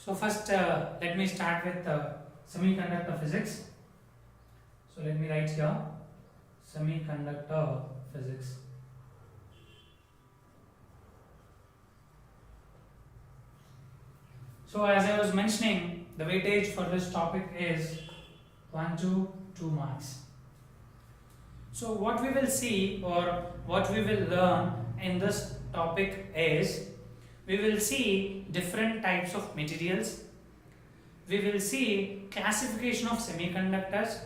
So first, let me start with semiconductor physics. So let me write here semiconductor physics. So as I was mentioning, the weightage for this topic is 1 to 2 marks. So what we will see or what we will learn in this topic is we will see different types of materials. We will see classification of semiconductors.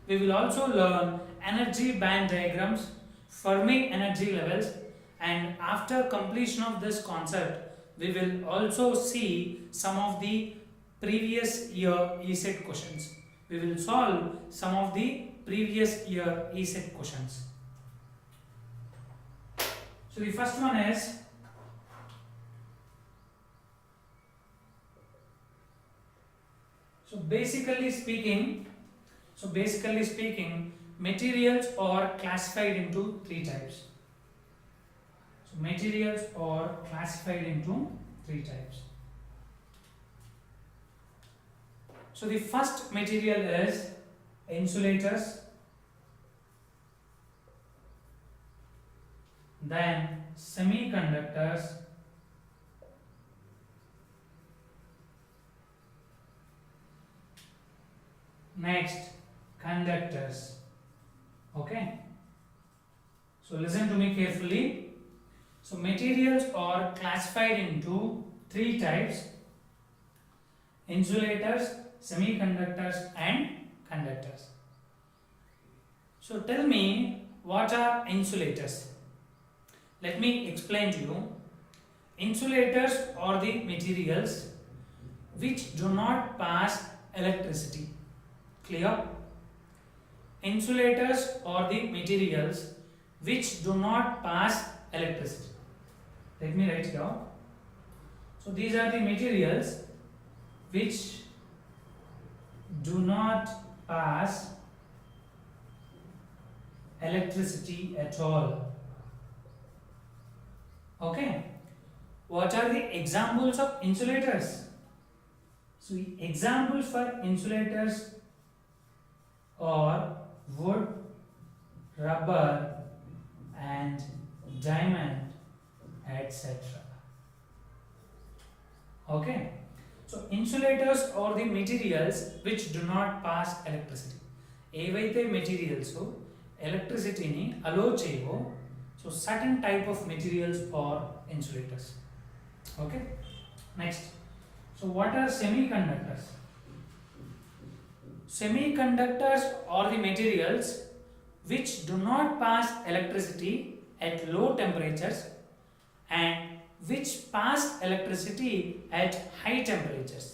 We will also learn energy band diagrams, Fermi energy levels, and after completion of this concept, we will also see some of the previous year ESET questions. We will solve some of the previous year ESET questions. So the first one is basically speaking, materials are classified into three types. So materials are classified into three types. So the first material is insulators, then semiconductors, next conductors. Okay, so listen to me carefully. So materials are classified into three types: insulators, semiconductors and conductors. So tell me, what are insulators? Let me explain to you. Insulators are the materials which do not pass electricity. Clear? Insulators are the materials which do not pass electricity. Let me write here. So these are the materials which do not pass electricity at all. Okay. What are the examples of insulators? So examples for insulators are wood, rubber and diamond, etc. Okay. So insulators are the materials which do not pass electricity. ఏవైతే materials ఎలక్ట్రిసిటీని allow చేయవో so certain type of materials are insulators. Okay, next. So what are semiconductors? Semiconductors are the materials which do not pass electricity at low temperatures and which pass electricity at high temperatures.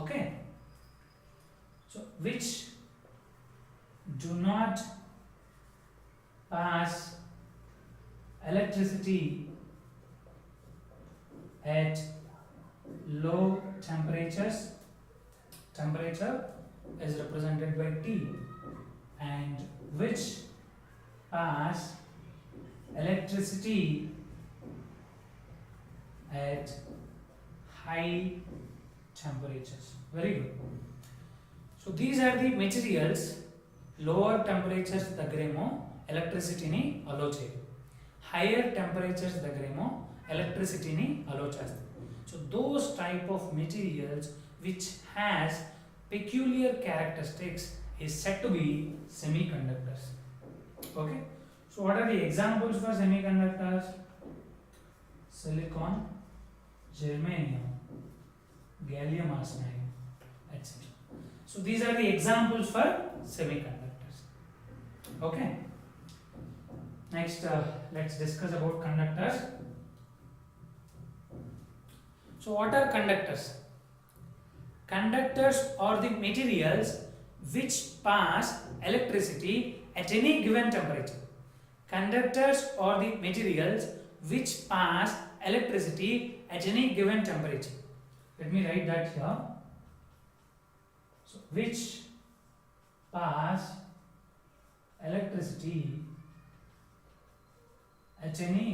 Okay, so which do not pass electricity at low temperatures. Temperature is represented by T, and which pass electricity at high temperatures. Very good. So these are the materials lower temperatures దగ్గరేమో ఎలక్ట్రిసిటీని అలో చేయదు, hire temperatures దగ్గరేమో ఎలక్ట్రిసిటీని అలో చేస్తుంది. So those type of materials which has peculiar characteristics is said to be semiconductors. Okay, so what are the examples for semiconductors? Silicon, germanium, gallium arsenide, etc. So these are the examples for semiconductors. Okay, next let's discuss about conductors. So what are conductors? Conductors are the materials which pass electricity at any given temperature. Conductors are the materials which pass electricity at any given temperature. Let me write that here. So which pass electricity at any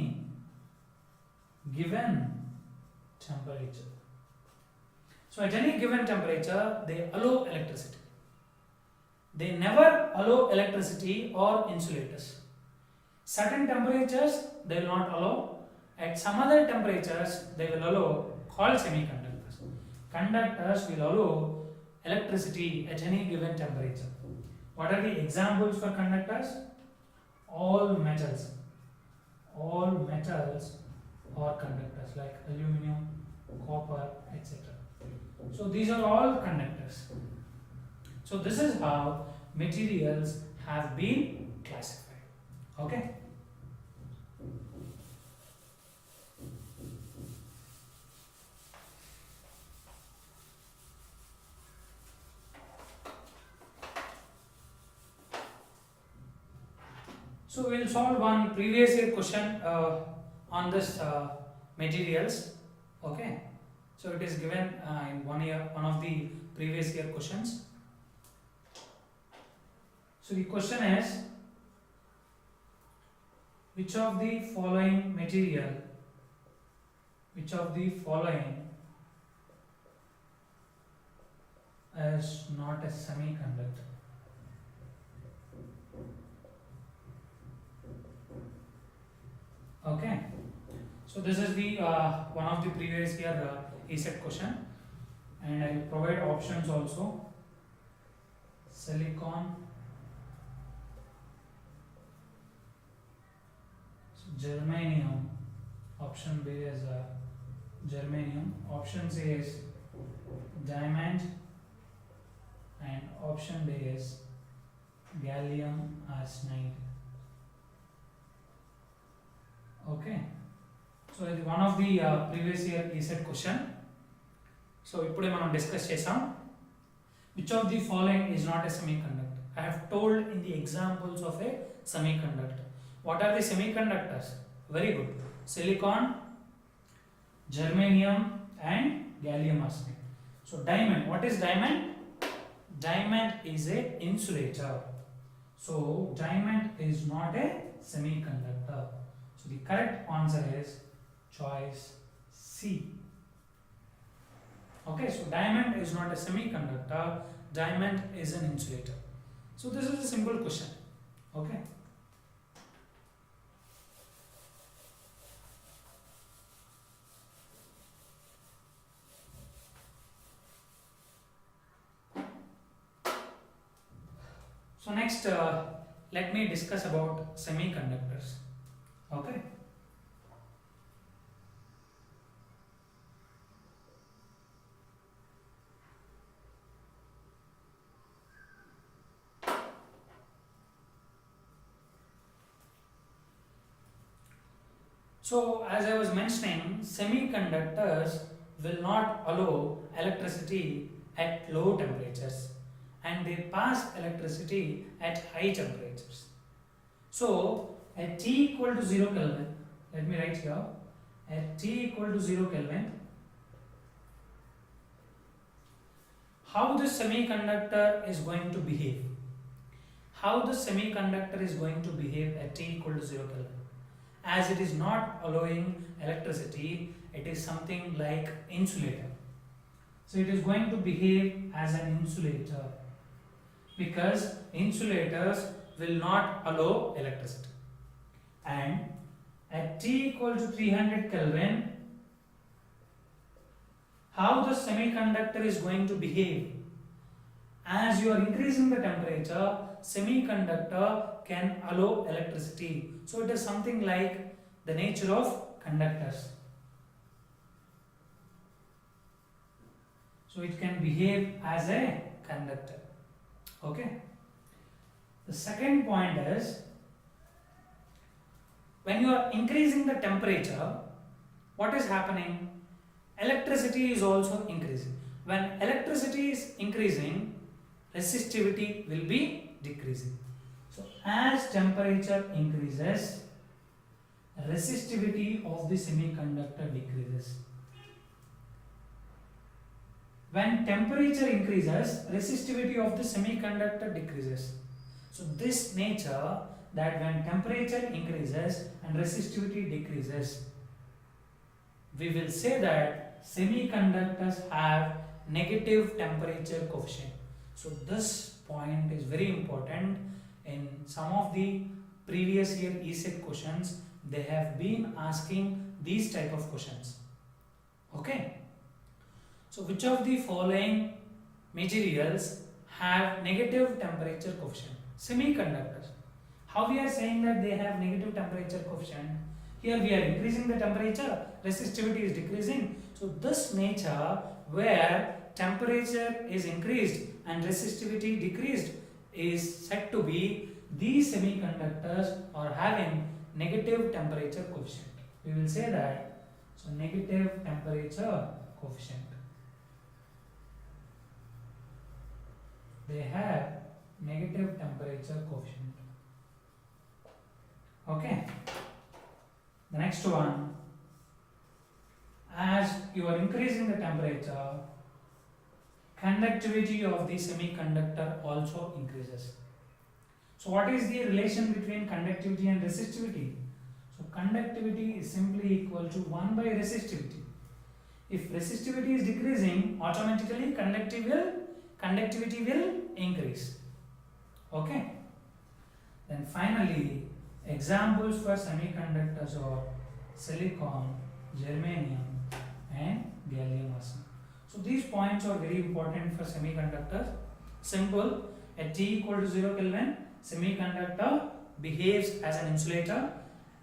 given temperature. So at any given temperature, they allow electricity. They never allow electricity or insulators. Certain temperatures they will not allow. At some other temperatures they will allow, called semiconductors. Conductors will allow electricity at any given temperature. What are the examples for conductors? All metals. All metals are conductors like aluminum, copper, etc. So these are all conductors. So this is how materials have been classified. Okay. So we will solve one previous year question on this materials. Okay. So it is given in one of the previous year questions. So the question is, which of the following material, which of the following is not a semiconductor? Okay. So this is the one of the previous year ESET question, and I will provide options also. Silicon, germanium, option B is germanium, option C is diamond, and option D is gallium arsenide. Okay. So ఇది one of the previous year ESET question. So ఇప్పుడే మనం discuss చేసాం. Which of the following is not a semiconductor? I have told in the examples of a semiconductor. What are the semiconductors? Very good. Silicon, germanium and gallium arsenide. So diamond, what is diamond? Diamond is a insulator. So diamond is not a semiconductor. So the correct answer is choice C. Okay, so diamond is not a semiconductor, diamond is an insulator. So this is a simple question. Okay. So next, let me discuss about semiconductors. Okay. So as I was mentioning, semiconductors will not allow electricity at low temperatures, and they pass electricity at high temperatures. So at T equal to 0 Kelvin, let me write here, at T equal to 0 Kelvin, how the semiconductor is going to behave? How the semiconductor is going to behave at T equal to 0 Kelvin? As it is not allowing electricity, it is something like insulator. So it is going to behave as an insulator, because insulators will not allow electricity. And at T equal to 300 Kelvin, how the semiconductor is going to behave? As you are increasing the temperature, semiconductor can allow electricity. So it is something like the nature of conductors. So it can behave as a conductor. Okay. The second point is, when you are increasing the temperature, what is happening? Electricity is also increasing. When electricity is increasing, resistivity will be decreasing. So as temperature increases, resistivity of the semiconductor decreases. When temperature increases, resistivity of the semiconductor decreases. So this nature, that when temperature increases and resistivity decreases, we will say that semiconductors have negative temperature coefficient. So this point is very important. In some of the previous year ESET questions, they have been asking these type of questions. Okay. So which of the following materials have negative temperature coefficient? Semiconductors. How we are saying that they have negative temperature coefficient? Here we are increasing the temperature, resistivity is decreasing. So this nature where temperature is increased and resistivity decreased is said to be these semiconductors are having negative temperature coefficient. We will say that, so negative temperature coefficient. They have negative temperature coefficient. Okay. The next one, as you are increasing the temperature, conductivity of the semiconductor also increases. So what is the relation between conductivity and resistivity? So conductivity is simply equal to 1 by resistivity. If resistivity is decreasing, automatically conductivity will increase. Okay. Then finally, examples for semiconductors are silicon, germanium and gallium arsenide. So these points are very important for semiconductors. Simple, at T equal to 0 Kelvin, semiconductor behaves as an insulator.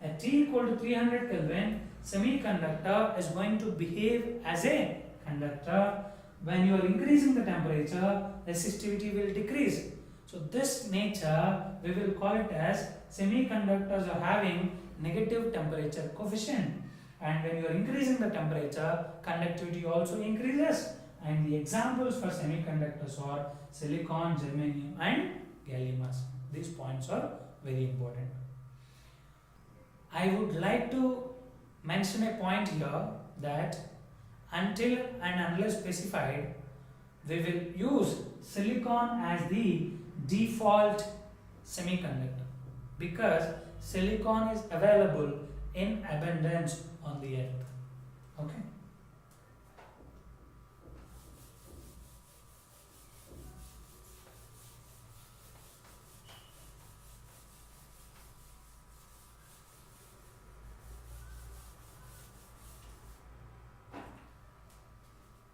At T equal to 300 Kelvin, semiconductor is going to behave as a conductor. When you are increasing the temperature, resistivity will decrease. So this nature we will call it as semiconductors are having negative temperature coefficient, and when you are increasing the temperature, conductivity also increases. And the examples for semiconductors are silicon, germanium and gallium arsenide. These points are very important. I would like to mention a point here that until and unless specified, we will use silicon as the default semiconductor because silicon is available in abundance on the earth. Okay.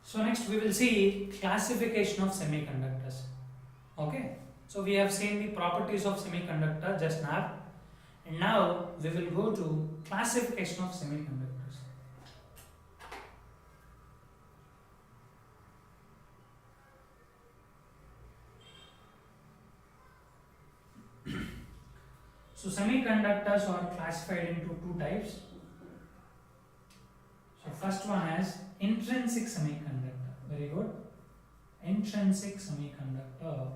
So next we will see classification of semiconductors. Okay. So we have seen the properties of semiconductor just now, and now we will go to classification of semiconductors. So semiconductors are classified into two types. So first one is intrinsic semiconductor. Very good. Intrinsic semiconductor.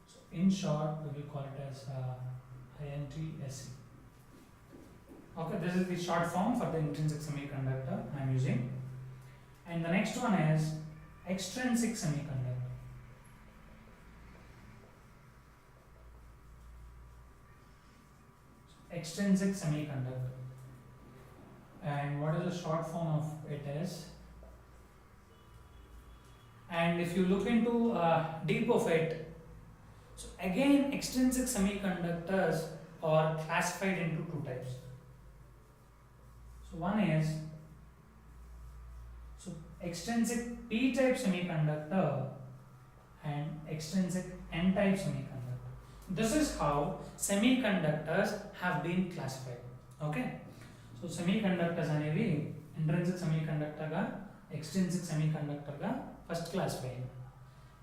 So in short, we will call it as INTSC. Okay, this is the short form for the intrinsic semiconductor I am using. And the next one is extrinsic semiconductor. Extrinsic semiconductor. And what is the short form of it is? And if you look into deep of it, so again extrinsic semiconductors are classified into two types. So one is extrinsic p-type semiconductor and extrinsic n-type semiconductor. This is how semiconductors have been classified. Okay. So semiconductors anevi intrinsic semiconductor ga, extrinsic semiconductor ga first classified.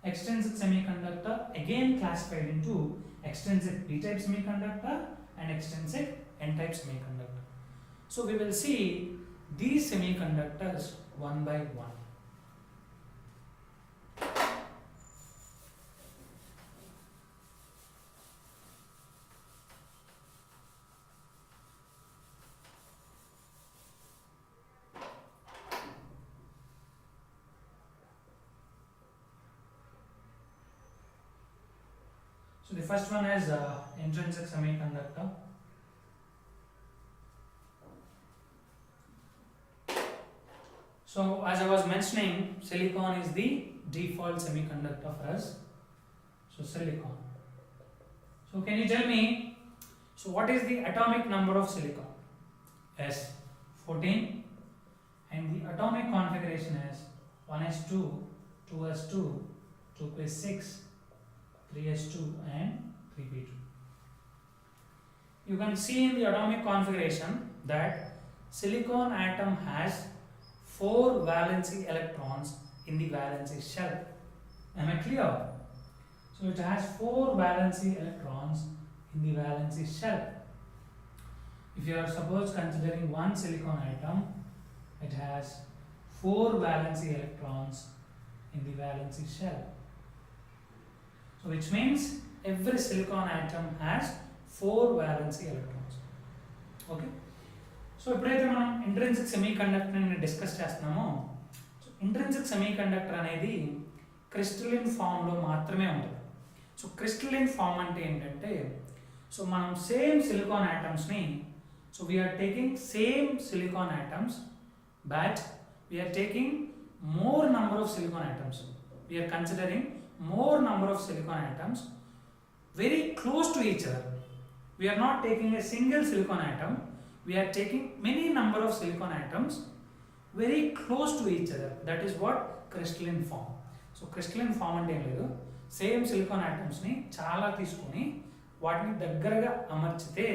Extrinsic semiconductor again classified into extrinsic p-type semiconductor and extrinsic n-type semiconductor. So we will see these semiconductors one by one. So the first one is intrinsic semiconductor. So as I was mentioning, silicon is the default semiconductor for us. So silicon. So can you tell me, so what is the atomic number of silicon? S 14, and the atomic configuration is 1s2, 2s2, 2p6, 3s2 and 3p2. You can see in the atomic configuration that silicon atom has 4 valency electrons in the valency shell. Am I clear? So it has 4 valency electrons in the valency shell. If you are suppose considering one silicon atom, it has 4 valency electrons in the valency shell. So which means every silicon atom has 4 valency electrons. Okay. So ఎప్పుడైతే మనం intrinsic సెమీకండక్టర్ని discuss చేస్తున్నామో, so intrinsic semiconductor అనేది crystalline ఫామ్లో మాత్రమే ఉంటుంది. So crystalline form అంటే ఏంటంటే, so మనం సేమ్ సిలికాన్ ఆటమ్స్ని, so we're taking same silicon atoms but we're taking more number of silicon atoms. We're considering more number of silicon atoms very close to each other. We are not taking a single silicon atom, we are taking many number of silicon atoms very close to each other. That is what crystalline form. So crystalline form అంటే ఏం లేదు, same silicon ఆటమ్స్ని చాలా తీసుకొని వాటిని దగ్గరగా అమర్చితే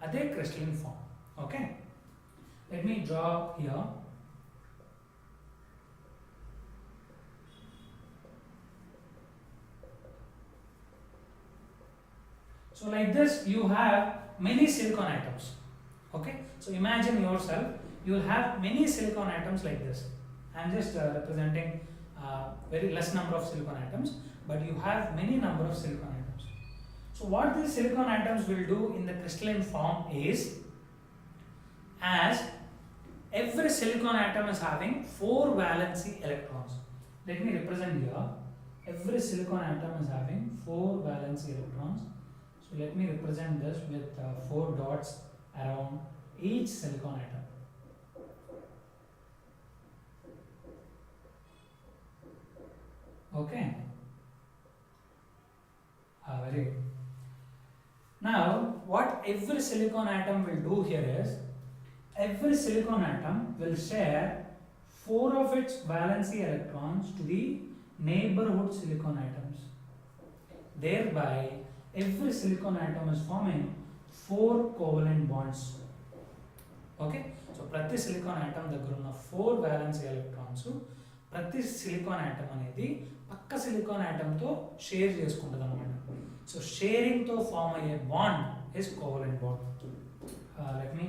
అదే crystalline form. Okay, let me draw here. So like this you have many silicon atoms. Okay, so imagine yourself, you will have many silicon atoms like this. I am just representing very less number of silicon atoms, but you have many number of silicon atoms. So what these silicon atoms will do in the crystalline form is, as every silicon atom is having 4 valency electrons. Let me represent here. Every silicon atom is having 4 valency electrons. So let me represent this with 4 dots around each silicon atom. Okay. Very good. Now what every silicon atom will do here is, every silicon atom will share 4 of its valency electrons to the neighborhood silicon atoms. Thereby every silicon atom is forming 4 covalent bonds. Okay, so ప్రతి silicon atom దగ్గర ఉన్న 4 valence electrons ప్రతి silicon atom అనేది పక్క silicon ఆటంతో share చేసుకుంటుంది అనమాట. So sharing తో form అయ్యే bond is covalent bond. Let me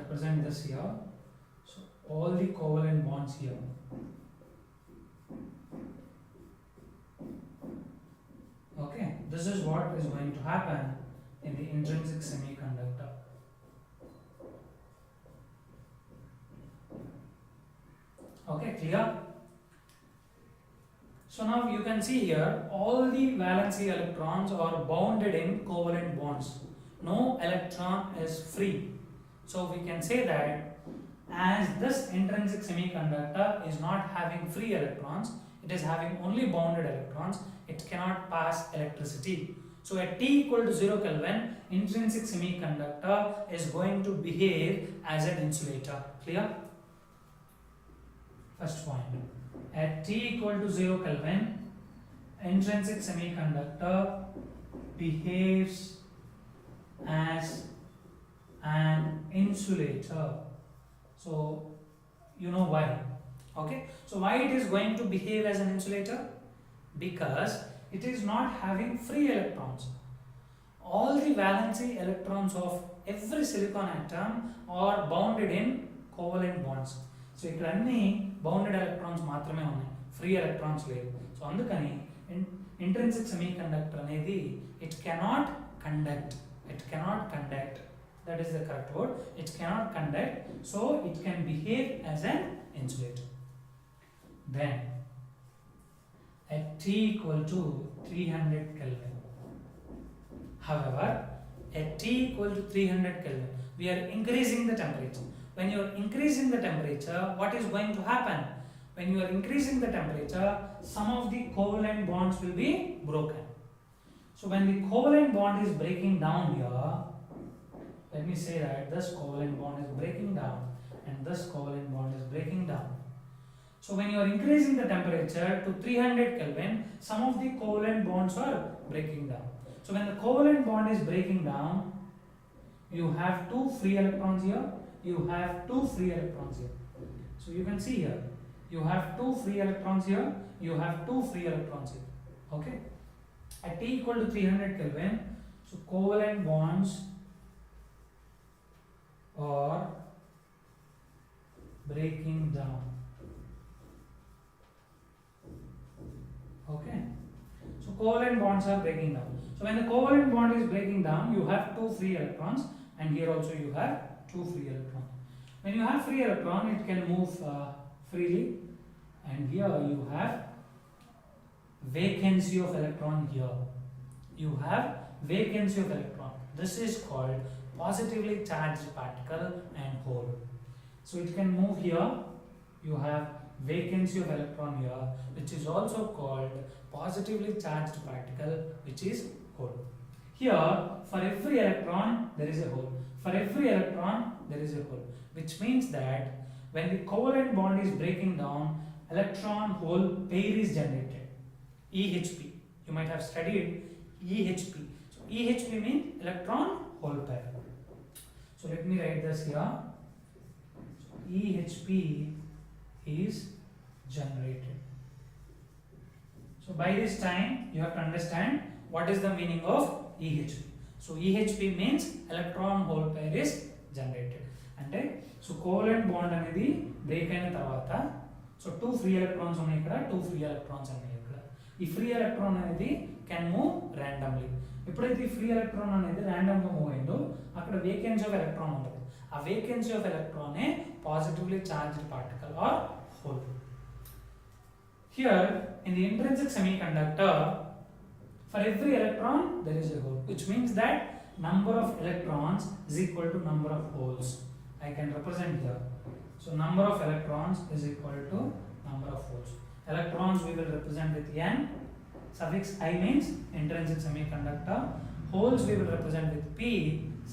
represent this here. So all the covalent bonds here. Okay, this is what is going to happen in the intrinsic semiconductor. Okay, clear? So now you can see here all the valency electrons are bounded in covalent bonds. No electron is free. So we can say that as this intrinsic semiconductor is not having free electrons, it is having only bounded electrons, it cannot pass electricity. So at T equal to 0 Kelvin, intrinsic semiconductor is going to behave as an insulator. Clear? First point. At T equal to 0 Kelvin, intrinsic semiconductor behaves as an insulator. So you know why. Okay, so why it is going to behave as an insulator? Because it is not having free electrons. All the valency electrons of every silicon atom are bounded in covalent bonds. So ఇక్కడ అన్ని bounded electrons మాత్రమే ఉన్నాయి, free electrons లేవు. So అందుకని intrinsic semiconductor అనేది it cannot conduct, that is the correct word, it cannot conduct, so it can behave as an insulator. Then at T equal to 300 Kelvin, however at T equal to 300 Kelvin we are increasing the temperature. When you are increasing the temperature, what is going to happen? when you are increasing the temperature, some of the covalent bonds will be broken. So when the covalent bond is breaking down here, let me say that this covalent bond is breaking down and this covalent bond is breaking down. So when you are increasing the temperature to 300 Kelvin, some of the covalent bonds are breaking down. So when the covalent bond is breaking down, you have two free electrons here, you have two free electrons here. So you can see here, you have two free electrons here, you have two free electrons here. Okay? At T equal to 300 Kelvin, so covalent bonds are breaking down. Okay? So covalent bonds are breaking down. So when the covalent bond is breaking down, you have two free electrons, and here also you have two free electrons. When you have free electron, it can move freely, and here you have vacancy of electron here. You have vacancy of electron. This is called positively charged particle and hole. So it can move here. You have vacancy of electron here, which is also called positively charged particle, which is hole. Here, for every electron, there is a hole. For every electron, there is a hole. Which means that when the covalent bond is breaking down, electron-hole pair is generated. EHP. You might have studied EHP. So EHP means electron-hole pair. So let me write this here. So EHP is generated. So by this time, you have to understand what is the meaning of EHP. So EHP means electron-hole pair is generated. అంటే so covalent bond అనేది break అయిన తర్వాత so two free electrons ఉన్నాయి ఇక్కడ, two free electrons ఉన్నాయి ఇక్కడ. ఈ free electron అనేది కెన్ మూవ్ ర్యాండమ్లీ. ఎప్పుడైతే ఈ ఫ్రీ ఎలక్ట్రాన్ అనేది ర్యాండమ్గా మూవ్ అయిందో అక్కడ వేకెన్సీ ఆఫ్ ఎలక్ట్రాన్ ఉంటుంది. ఆ వేకెన్సీ ఆఫ్ ఎలక్ట్రానే positively charged particle or hole. Here in the intrinsic semiconductor, for every electron there is a hole, which means that number of electrons is equal to number of holes. I can represent here. So number of electrons is equal to number of holes. Electrons we will represent with n, suffix I means intrinsic semiconductor. Holes we will represent with p,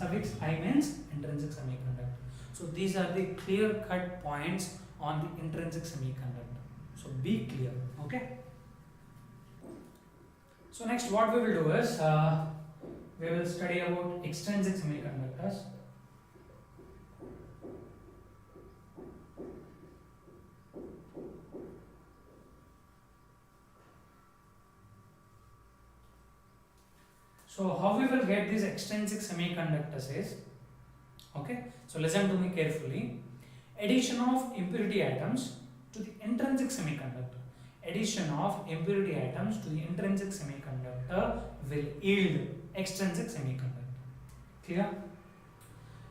suffix I means intrinsic semiconductor. So these are the clear cut points on the intrinsic semiconductor. So be clear, okay? So next what we will do is we will study about extrinsic semiconductors. So how we will get these extrinsic semiconductors is, okay, so listen to me carefully. Addition of impurity atoms to the intrinsic semiconductor. Addition of impurity atoms to the intrinsic semiconductor will yield extrinsic semiconductor. Clear?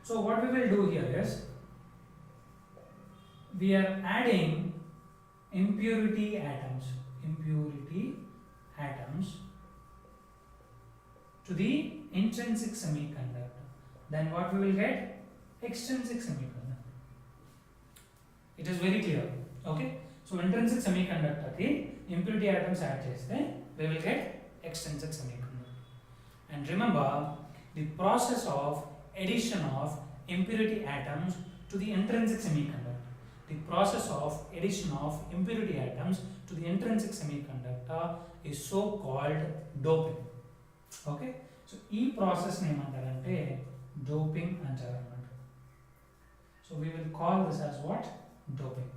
So what we will do here is we are adding impurity atoms to the intrinsic semiconductor. Then what we will get? Extrinsic semiconductor. It is very clear. Okay? So intrinsic semiconductor ki impurity atoms add cheste we will get extrinsic semiconductor. And remember the process of addition of impurity atoms to the intrinsic semiconductor. The process of addition of impurity atoms to the intrinsic semiconductor is so called doping. Okay? So ee process name antarante doping antarannamata. So we will call this as what? Doping.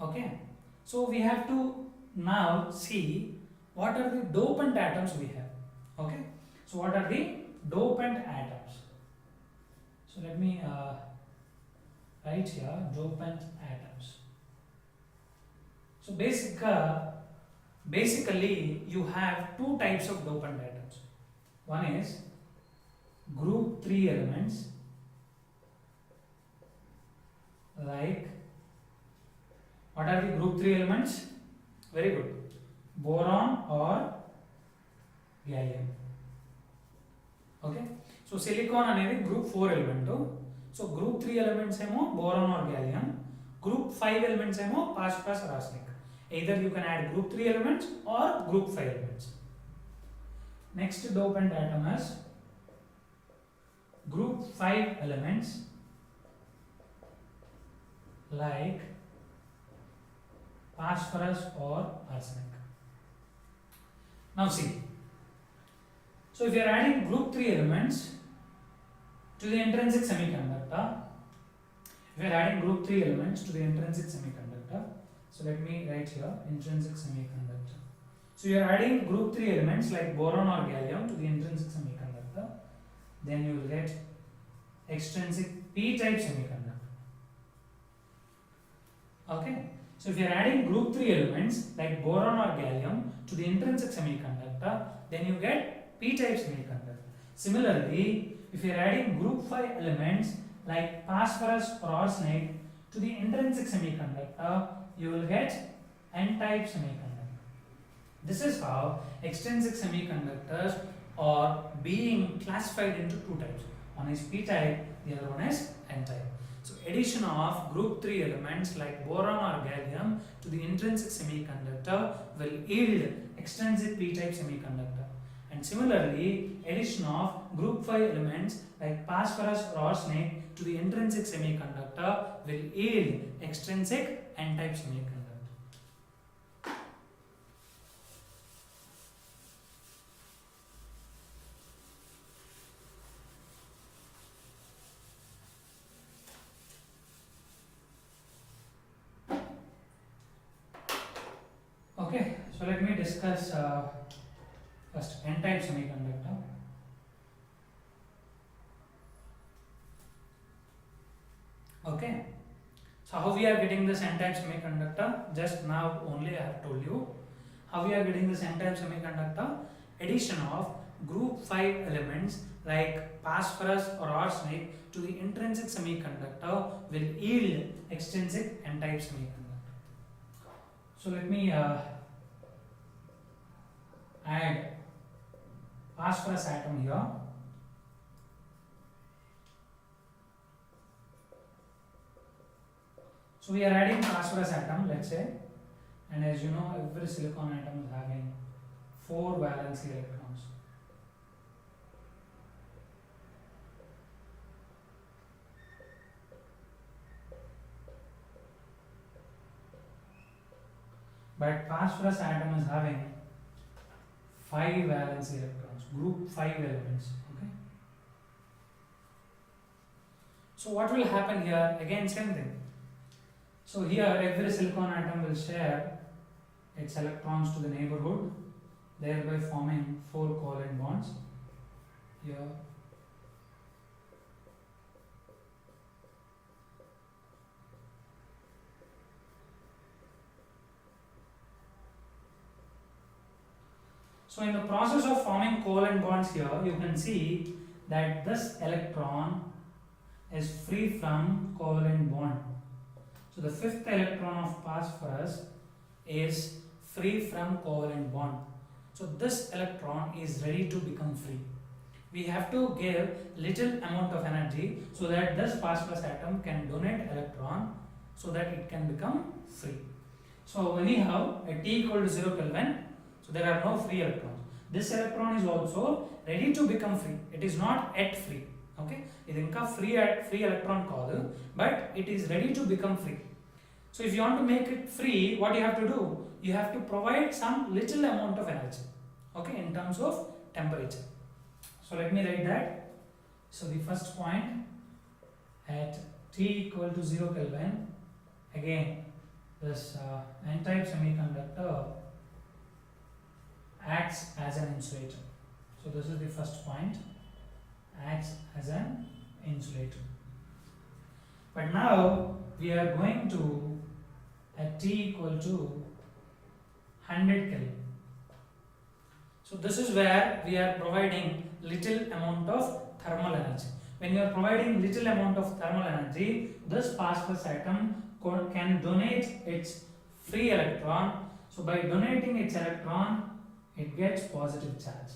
Okay, so we have to now see what are the dopant atoms we have. Okay, so what are the dopant atoms? So let me write here dopant atoms. So basically you have two types of dopant atoms. One is group 3 elements like, what are the group 3 elements? Very good. Boron or gallium. Okay. So silicon అనేది group 4 element. So group 3 elements ఏమో boron or gallium. Group 5 elements emo phosphorus or arsenic. Either you can add group 3 elements or group 5 elements. Next dopant atom is group 5 elements like phosphorus or arsenic. Now see, so if you are adding group 3 elements to the intrinsic semiconductor, if you are adding group 3 elements to the intrinsic semiconductor, so let me write here intrinsic semiconductor. So you are adding group 3 elements like boron or gallium to the intrinsic semiconductor, then you will get extrinsic p-type semiconductor. Okay. So if you are adding group 3 elements like boron or gallium to the intrinsic semiconductor, then you get p-type semiconductor. Similarly, if you are adding group 5 elements like phosphorus or arsenic to the intrinsic semiconductor, you will get n-type semiconductor. This is how extrinsic semiconductors are being classified into two types. One is p-type, the other one is n-type. So addition of group 3 elements like boron or gallium to the intrinsic semiconductor will yield extrinsic p-type semiconductor. And similarly, addition of group 5 elements like phosphorus or arsenic to the intrinsic semiconductor will yield extrinsic n-type semiconductor. Okay, so let me discuss first n-type semiconductor. Okay, so how we are getting this n-type semiconductor? Just now only I have told you how we are getting this n-type semiconductor. Addition of group 5 elements like phosphorus or arsenic to the intrinsic semiconductor will yield extrinsic n-type semiconductor. So let me add phosphorus atom here. So we are adding phosphorus atom, let's say, and as you know, every silicon atom is having 4 valency electrons. But phosphorus atom is having 5 valency electrons, group 5 elements. Okay. So what will happen here? Again, same thing. So here every silicon atom will share its electrons to the neighborhood, thereby forming 4 covalent bonds. Here so in the process of forming covalent bonds here, you can see that this electron is free from covalent bond. So the 5th electron of phosphorus is free from covalent bond. So this electron is ready to become free. We have to give little amount of energy so that this phosphorus atom can donate electron so that it can become free. So when you have a T equal to 0 Kelvin, so there are no free electrons. This electron is also ready to become free. It is not yet free. Okay, it is not free electron called, but it is ready to become free. So if you want to make it free, what you have to do? You have to provide some little amount of energy. Okay, in terms of temperature. So let me write that. So the first point at T equal to 0 Kelvin, again this n-type semiconductor acts as an insulator. So this is the first point, acts as an insulator. But now we are going to at T equal to 100 Kelvin. So this is where we are providing little amount of thermal energy. When you are providing little amount of thermal energy, this phosphorus atom can donate its free electron. So by donating its electron, it gets positive charge.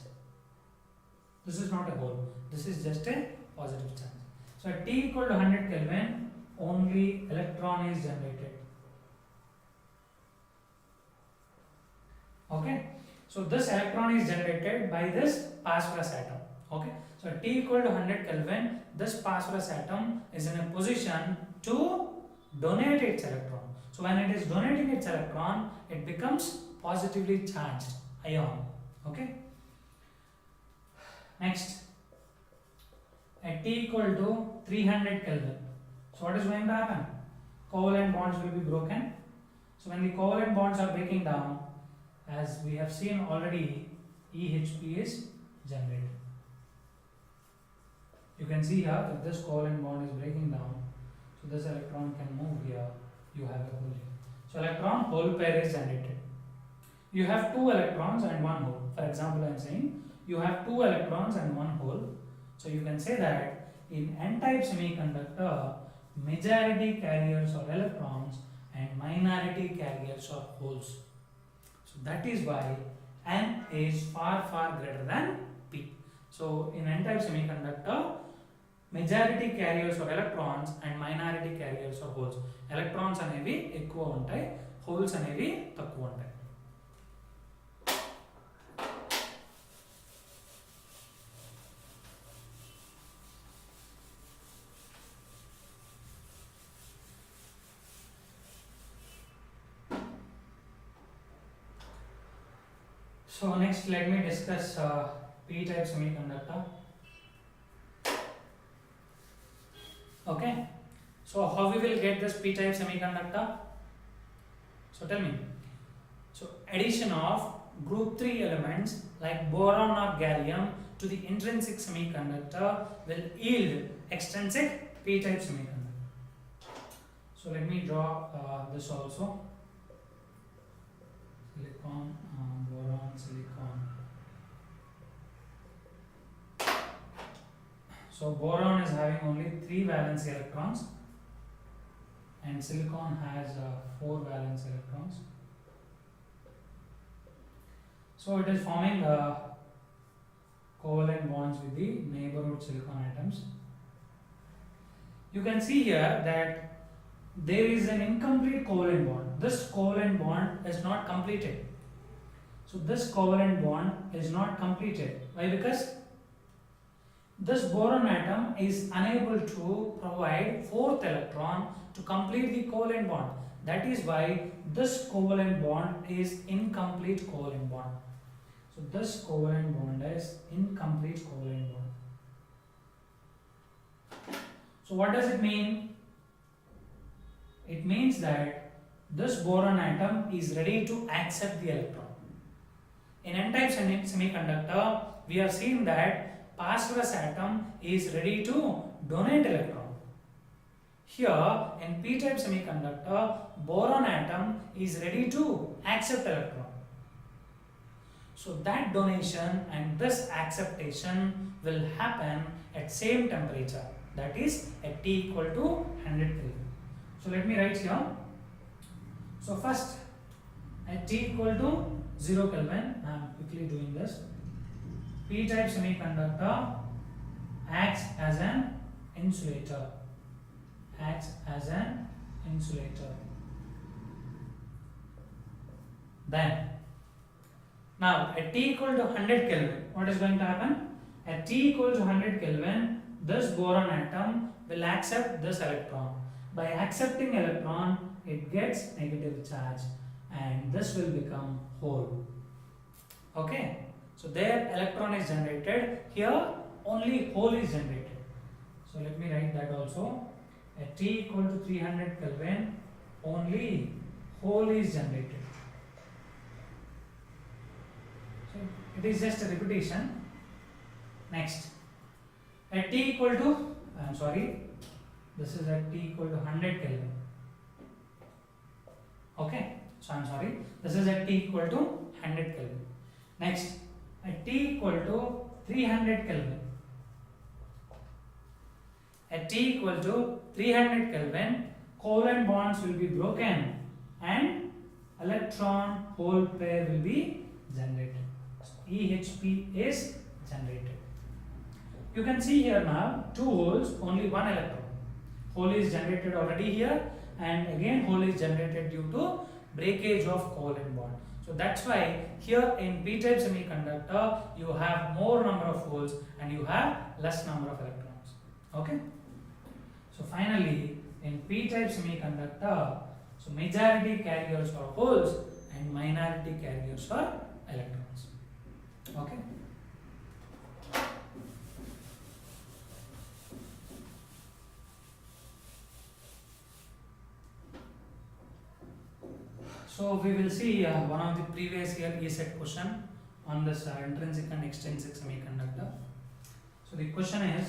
This is not a hole. This is just a positive charge. So at T equal to 100 Kelvin, only electron is generated. Okay, so this electron is generated by this phosphorus atom. Okay, so at T equal to 100 Kelvin, this phosphorus atom is in a position to donate its electron. So when it is donating its electron, it becomes positively charged ion. Okay. Next, at T equal to 300 Kelvin. So what is going to happen? Covalent bonds will be broken. So when the covalent bonds are breaking down, as we have seen already, EHP is generated. You can see here, if this covalent bond is breaking down, so this electron can move here, you have a hole here. So electron hole pair is generated. You have two electrons and one hole. For example, I am saying you have two electrons and one hole. So you can say that in n-type semiconductor, majority carriers are electrons and minority carriers are holes. So that is why N is far greater than P. So in n-type semiconductor, majority carriers are electrons and minority carriers are holes. Electrons అనేవి ఎక్కువ ఉంటాయి, holes అనేవి తక్కువ ఉంటాయి. So next let me discuss p-type semiconductor. Okay, so how we will get this p-type semiconductor? So tell me. So addition of group 3 elements like boron or gallium to the intrinsic semiconductor will yield extrinsic p-type semiconductor. So let me draw this also. Silicon, boron, silicon. So boron is having only 3 valence electrons and silicon has 4 valence electrons. So it is forming covalent bonds with the neighborhood silicon atoms. You can see here that there is an incomplete covalent bond. This covalent bond is not completed. So this covalent bond is not completed. Why? Because this boron atom is unable to provide 4th electron to complete the covalent bond. That is why this covalent bond is incomplete covalent bond. So this covalent bond is incomplete covalent bond. So what does it mean? It means that this boron atom is ready to accept the electron. In n-type semiconductor, we have seen that phosphorus atom is ready to donate electron. Here in p-type semiconductor, boron atom is ready to accept electron. So that donation and this acceptation will happen at same temperature, that is at T equal to 100 Kelvin. So let me write here. So first at T equal to 0 Kelvin, I am quickly doing this. P-type semiconductor acts as an insulator. Acts as an insulator. Then, now at T equal to 100 Kelvin, what is going to happen? At T equal to 100 Kelvin, this boron atom will accept this electron. By accepting electron, it gets negative charge and this will become hole. Okay, so there electron is generated, here only hole is generated. So let me write that also. At T equal to 300 Kelvin, only hole is generated. So it is just a repetition. Next, at T equal to, this is at T equal to 100 Kelvin. Okay, so this is at T equal to 100 Kelvin. Next, at T equal to 300 Kelvin. At T equal to 300 Kelvin, covalent bonds will be broken and electron hole pair will be generated. So EHP is generated. You can see here now 2 holes, only 1 electron. hole is generated already here, and again hole is generated due to breakage of covalent bond. So that's why here in p-type semiconductor you have more number of holes and you have less number of electrons. Okay. So finally in p-type semiconductor, so majority carriers are holes and minority carriers are electrons. Okay. So we will see one of the previous year ESET question on this intrinsic and extrinsic semiconductor. So the question is,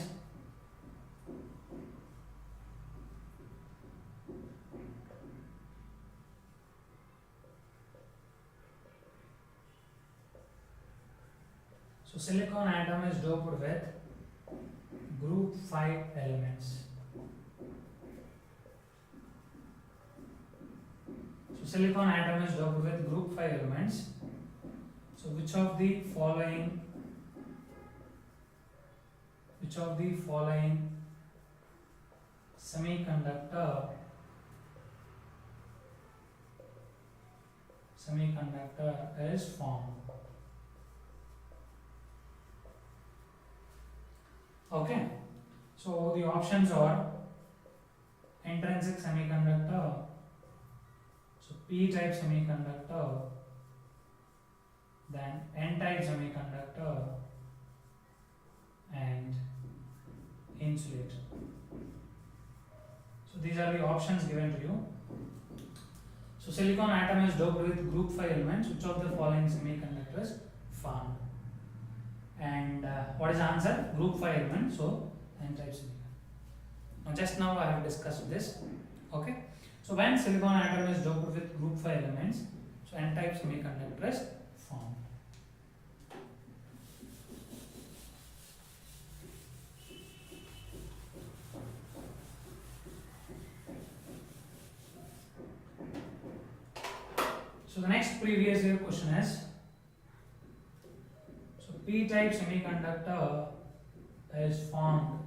so silicon atom is doped with group 5 elements. So silicon atom is doped with group 5 elements. So which of the following semiconductor is formed? Okay, so the options are intrinsic semiconductor, so p-type semiconductor, then n-type semiconductor, and insulator. So these are the options given to you. So silicon atom is doped with group 5 elements. Which of the following semiconductors formed? And what is the answer? Group 5 elements. So n-type semiconductor. Now just now I have discussed this. Okay. So when silicon atom is doped with group 5 elements, so n-type semiconductor is formed. So the next previous year question is, so p-type semiconductor is formed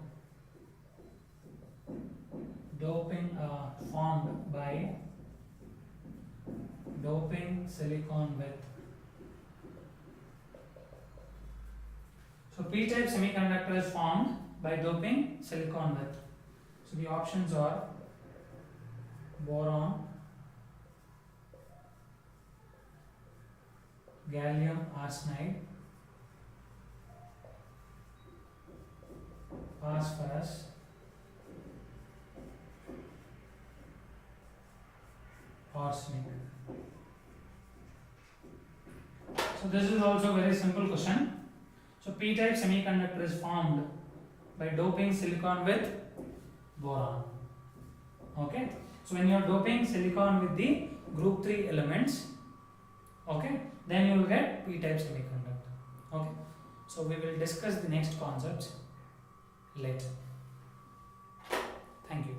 by doping silicon with. So p-type semiconductor is formed by doping silicon with. So the options are boron, gallium arsenide, phosphorus, arsenic. So this is also a very simple question. So p-type semiconductor is formed by doping silicon with boron. Okay. So when you are doping silicon with the group 3 elements, okay, then you will get p-type semiconductor. Okay. So we will discuss the next concepts later. Thank you.